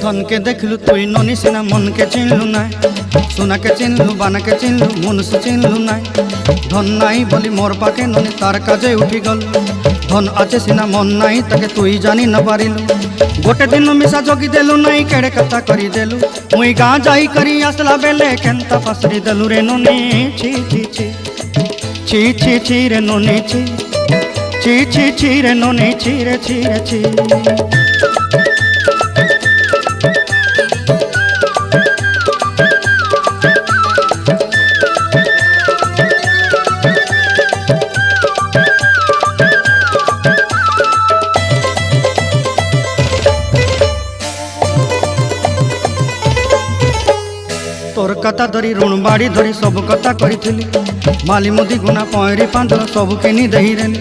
धन के देखलु तुई ननी सिना मन के चिन्हलु ना सोना के चिन्हलु बाना के चिन्हलु मनुष्य चिन्हलु ना धन नाई बोली मोर पाके ननी तार काजे उठी गल धन आचे सिना मन नाई ताके तुई जानी न पारिलु गोटे दिन मिसा जगी देलु नाई केड़े कथा करी देलु मुई गाँ जाई करी आसला बेले केंता पासरी देलु रे ननी छी छी छी छी छी छी रे ननी छी छी छी छी रे ननी छी रे छी रे छी। तोर कथा धरी ऋण बाड़ी धरी सब कथा करी माली मुदी गुना पहरी पांद सब किनी दही रे।